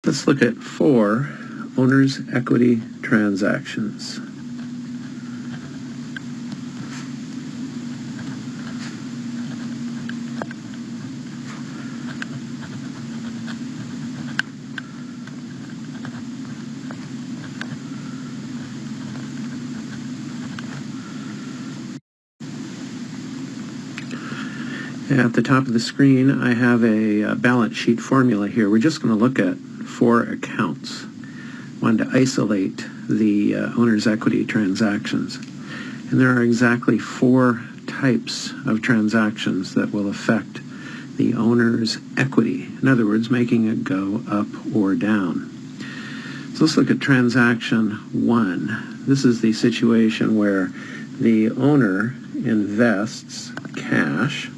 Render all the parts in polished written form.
Let's look at 4 owner's equity transactions. At the top of the screen, I have a balance sheet formula here. We're just going to look at 4 accounts. I wanted to isolate the owner's equity transactions. And there are exactly 4 types of transactions that will affect the owner's equity. In other words, making it go up or down. So let's look at transaction 1. This is the situation where the owner invests cash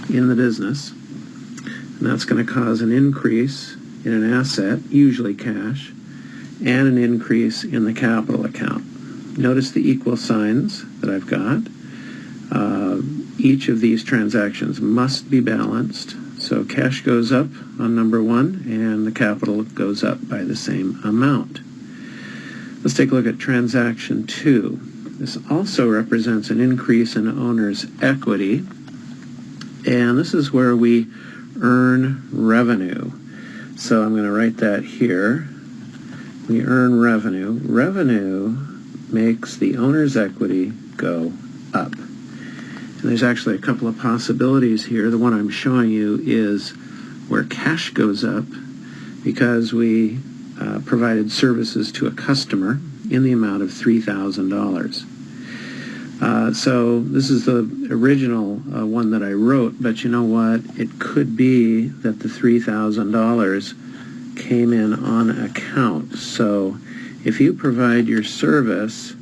in the business, and that's going to cause an increase in an asset, usually cash, and an increase in the capital account. Notice the equal signs that I've got. Each of these transactions must be balanced, so cash goes up on number 1 and the capital goes up by the same amount. Let's take a look at transaction 2. This also represents an increase in owner's equity, and this is where we earn revenue. So I'm going to write that here. We earn revenue. Revenue makes the owner's equity go up. And there's actually a couple of possibilities here. The one I'm showing you is where cash goes up because we provided services to a customer in the amount of $3,000. So this is the original one that I wrote, but you know what? It could be that the $3,000 came in on account. So if you provide your service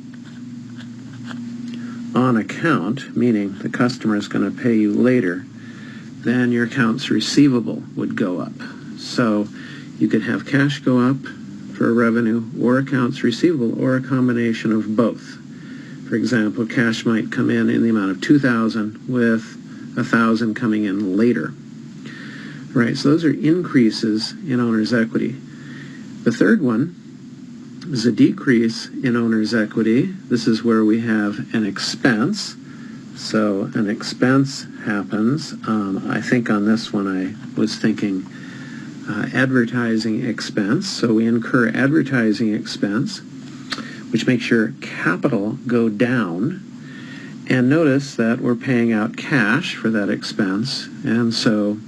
on account, meaning the customer is going to pay you later, then your accounts receivable would go up. So you could have cash go up for revenue or accounts receivable or a combination of both. For example, cash might come in the amount of $2,000 with $1,000 coming in later. Right, so those are increases in owner's equity. The third one is a decrease in owner's equity. This is where we have an expense. So an expense happens. I think on this one I was thinking advertising expense. So we incur advertising expense, which makes your capital go down. And notice that we're paying out cash for that expense, and so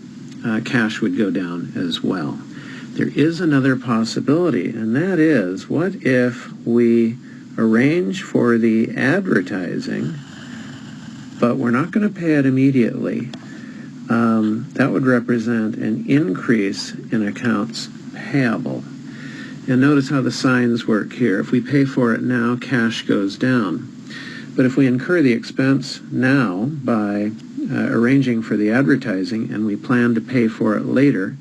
cash would go down as well. There is another possibility, and that is, what if we arrange for the advertising, but we're not going to pay it immediately? That would represent an increase in accounts payable. And notice how the signs work here. If we pay for it now, cash goes down. But if we incur the expense now by arranging for the advertising and we plan to pay for it later,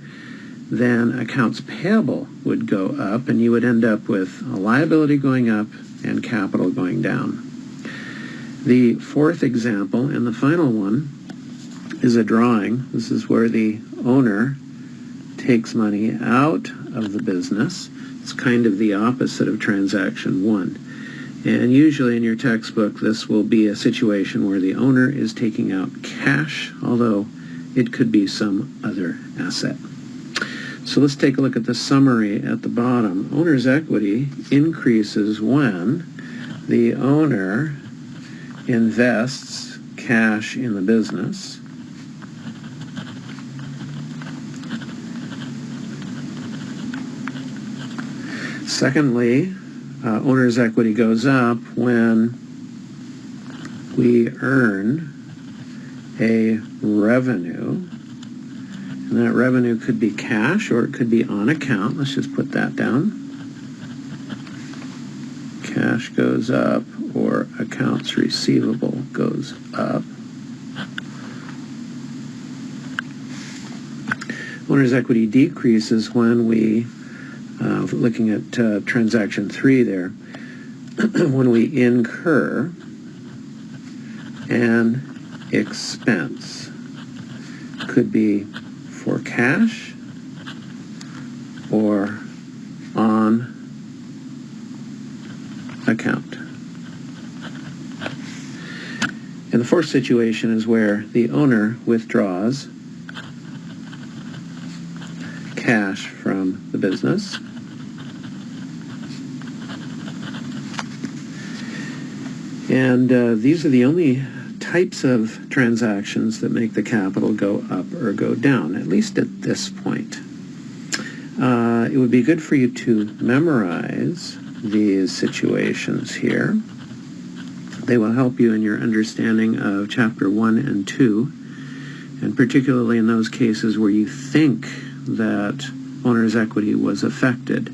then accounts payable would go up, and you would end up with a liability going up and capital going down. The fourth example, and the final one, is a drawing. This is where the owner takes money out of the business. It's kind of the opposite of transaction 1. And usually in your textbook, this will be a situation where the owner is taking out cash, although it could be some other asset. So let's take a look at the summary at the bottom. Owner's equity increases when the owner invests cash in the business, secondly, owner's equity goes up when we earn a revenue, and that revenue could be cash or it could be on account. Let's just put that down. Cash goes up or accounts receivable goes up. Owner's equity decreases when we looking at transaction 3 there, when we incur an expense. Could be for cash or on account. And the fourth situation is where the owner withdraws cash from the business. And these are the only types of transactions that make the capital go up or go down, at least at this point. It would be good for you to memorize these situations here. They will help you in your understanding of Chapter 1 and 2, and particularly in those cases where you think that owner's equity was affected.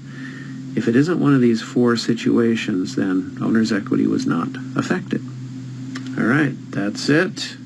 If it isn't one of these four situations, then owner's equity was not affected. All right, that's it.